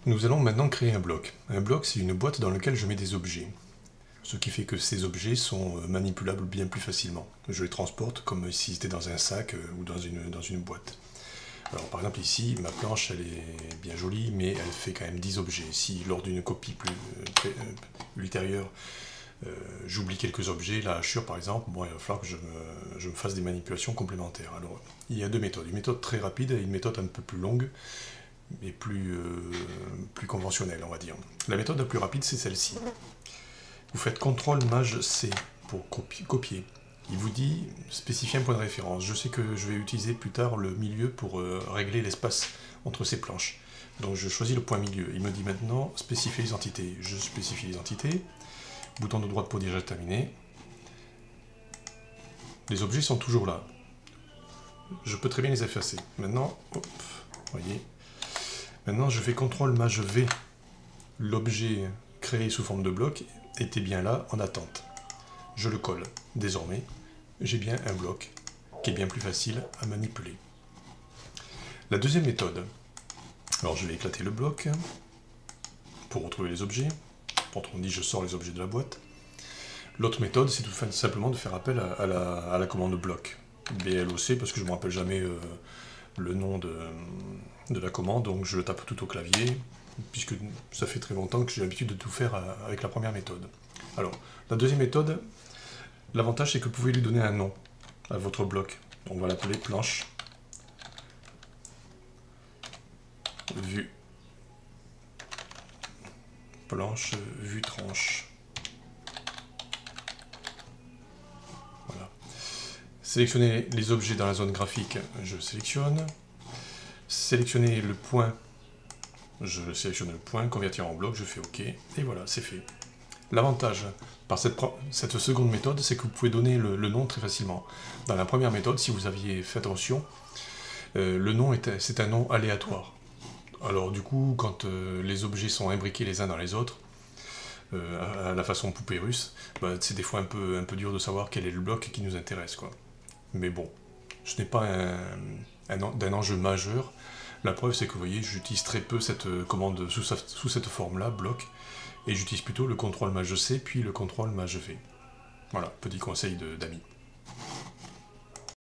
Nous allons maintenant créer un bloc. Un bloc, c'est une boîte dans laquelle je mets des objets. Ce qui fait que ces objets sont manipulables bien plus facilement. Je les transporte comme s'ils étaient dans un sac ou dans une boîte. Alors par exemple ici, ma planche elle est bien jolie, mais elle fait quand même 10 objets. Si lors d'une copie plus ultérieure, j'oublie quelques objets, la hachure par exemple, bon, il va falloir que je me fasse des manipulations complémentaires. Alors il y a deux méthodes. Une méthode très rapide et une méthode un peu plus longue, mais plus conventionnelle, on va dire. La méthode la plus rapide, c'est celle-ci. Vous faites CTRL Maj C pour copier. Il vous dit spécifier un point de référence. Je sais que je vais utiliser plus tard le milieu pour régler l'espace entre ces planches. Donc je choisis le point milieu. Il me dit maintenant spécifier les entités. Je spécifie les entités. Bouton de droite pour déjà terminer. Les objets sont toujours là. Je peux très bien les effacer. Maintenant, hop, voyez. Maintenant, je fais CTRL Maj V. L'objet créé sous forme de bloc était bien là en attente. Je le colle. Désormais, j'ai bien un bloc qui est bien plus facile à manipuler. La deuxième méthode. Alors, je vais éclater le bloc pour retrouver les objets. Quand on dit je sors les objets de la boîte. L'autre méthode, c'est tout simplement de faire appel à la commande bloc. BLOC, parce que je ne me rappelle jamais le nom de la commande, donc je le tape tout au clavier, puisque ça fait très longtemps que j'ai l'habitude de tout faire avec la première méthode. Alors, la deuxième méthode, l'avantage c'est que vous pouvez lui donner un nom à votre bloc. On va l'appeler planche, vue, planche, vue, tranche. Voilà. Sélectionner les objets dans la zone graphique, je sélectionne. Sélectionner le point, je sélectionne le point, convertir en bloc, je fais OK, et voilà, c'est fait. L'avantage par cette seconde méthode, c'est que vous pouvez donner le nom très facilement. Dans la première méthode, si vous aviez fait attention, le nom c'est un nom aléatoire. Alors du coup, quand les objets sont imbriqués les uns dans les autres, à la façon poupée russe, bah, c'est des fois un peu dur de savoir quel est le bloc qui nous intéresse, quoi. Mais bon, ce n'est pas d'un enjeu majeur. La preuve, c'est que vous voyez, j'utilise très peu cette commande sous cette forme-là, bloc, et j'utilise plutôt le CTRL Maj C, puis le CTRL Maj V. Voilà, petit conseil d'amis.